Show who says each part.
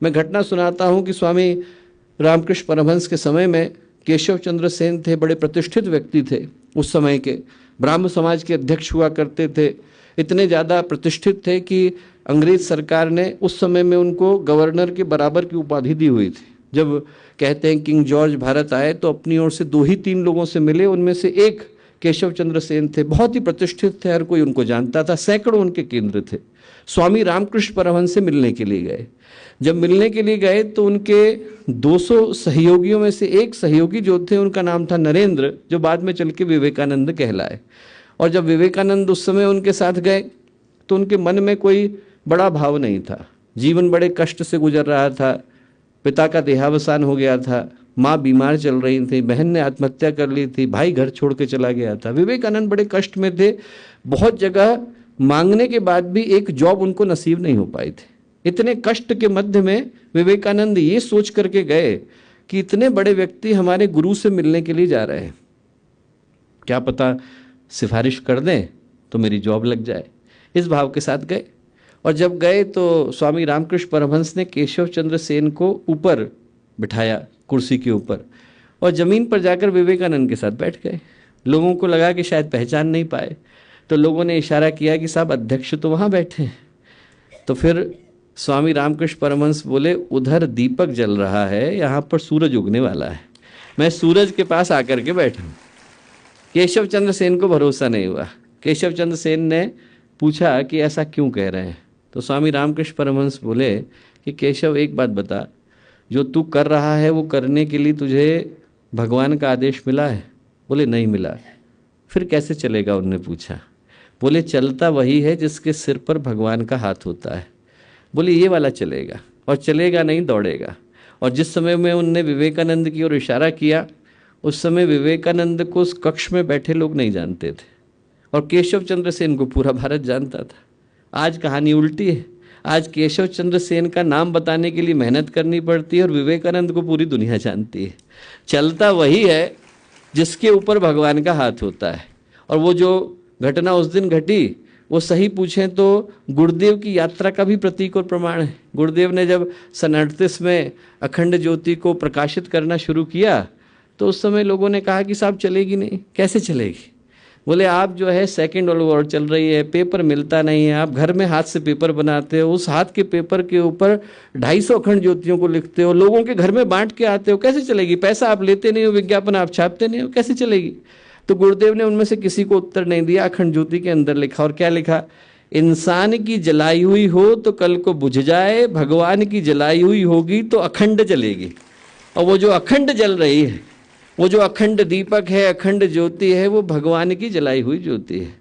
Speaker 1: मैं घटना सुनाता हूँ कि स्वामी रामकृष्ण परमहंस के समय में केशव चंद्र सेन थे, बड़े प्रतिष्ठित व्यक्ति थे, उस समय के ब्राह्म समाज के अध्यक्ष हुआ करते थे। इतने ज़्यादा प्रतिष्ठित थे कि अंग्रेज सरकार ने उस समय में उनको गवर्नर के बराबर की उपाधि दी हुई थी। जब कहते हैं किंग जॉर्ज भारत आए तो अपनी ओर से 2 ही 3 लोगों से मिले, उनमें से एक केशव चंद्र सेन थे। बहुत ही प्रतिष्ठित थे, हर कोई उनको जानता था, सैकड़ों उनके केंद्र थे। स्वामी रामकृष्ण परमहंस से मिलने के लिए गए। जब मिलने के लिए गए तो उनके 200 सहयोगियों में से एक सहयोगी जो थे उनका नाम था नरेंद्र, जो बाद में चल के विवेकानंद कहलाए। और जब विवेकानंद उस समय उनके साथ गए तो उनके मन में कोई बड़ा भाव नहीं था। जीवन बड़े कष्ट से गुजर रहा था, पिता का देहावसान हो गया था, माँ बीमार चल रही थी, बहन ने आत्महत्या कर ली थी, भाई घर छोड़ के चला गया था। विवेकानंद बड़े कष्ट में थे, बहुत जगह मांगने के बाद भी एक जॉब उनको नसीब नहीं हो पाई थी। इतने कष्ट के मध्य में विवेकानंद ये सोच करके गए कि इतने बड़े व्यक्ति हमारे गुरु से मिलने के लिए जा रहे हैं, क्या पता सिफारिश कर दें तो मेरी जॉब लग जाए। इस भाव के साथ गए। और जब गए तो स्वामी रामकृष्ण परमहंस ने केशव चंद्र सेन को ऊपर बिठाया, कुर्सी के ऊपर, और ज़मीन पर जाकर विवेकानंद के साथ बैठ गए। लोगों को लगा कि शायद पहचान नहीं पाए, तो लोगों ने इशारा किया कि साहब अध्यक्ष तो वहाँ बैठे हैं। तो फिर स्वामी रामकृष्ण परमहंस बोले, उधर दीपक जल रहा है, यहाँ पर सूरज उगने वाला है, मैं सूरज के पास आकर के बैठा हूँ। केशव चंद्र सेन को भरोसा नहीं हुआ। केशव चंद्र सेन ने पूछा कि ऐसा क्यों कह रहे हैं? तो स्वामी रामकृष्ण परमहंस बोले कि केशव एक बात बता, जो तू कर रहा है वो करने के लिए तुझे भगवान का आदेश मिला है? बोले नहीं मिला। फिर कैसे चलेगा? उन्होंने पूछा। बोले चलता वही है जिसके सिर पर भगवान का हाथ होता है। बोले ये वाला चलेगा, और चलेगा नहीं दौड़ेगा। और जिस समय में उनने विवेकानंद की ओर इशारा किया, उस समय विवेकानंद को उस कक्ष में बैठे लोग नहीं जानते थे, और केशव चंद्र सेन को पूरा भारत जानता था। आज कहानी उल्टी है। आज केशव चंद्र सेन का नाम बताने के लिए मेहनत करनी पड़ती है, और विवेकानंद को पूरी दुनिया जानती है। चलता वही है जिसके ऊपर भगवान का हाथ होता है। और वो जो घटना उस दिन घटी, वो सही पूछें तो गुरुदेव की यात्रा का भी प्रतीक और प्रमाण है। गुरुदेव ने जब सन 38 में अखंड ज्योति को प्रकाशित करना शुरू किया तो उस समय लोगों ने कहा कि साहब चलेगी नहीं। कैसे चलेगी? बोले आप जो है सेकेंड वर्ल्ड वॉर चल रही है, पेपर मिलता नहीं है, आप घर में हाथ से पेपर बनाते हो, उस हाथ के पेपर के ऊपर 250 अखंड ज्योतियों को लिखते हो, लोगों के घर में बांट के आते हो, कैसे चलेगी? पैसा आप लेते नहीं हो, विज्ञापन आप छापते नहीं हो, कैसे चलेगी? तो गुरुदेव ने उनमें से किसी को उत्तर नहीं दिया। अखंड ज्योति के अंदर लिखा, और क्या लिखा? इंसान की जलाई हुई हो तो कल को बुझ जाए, भगवान की जलाई हुई होगी तो अखंड जलेगी। और वो जो अखंड जल रही है, वो जो अखंड दीपक है, अखंड ज्योति है, वो भगवान की जलाई हुई ज्योति है।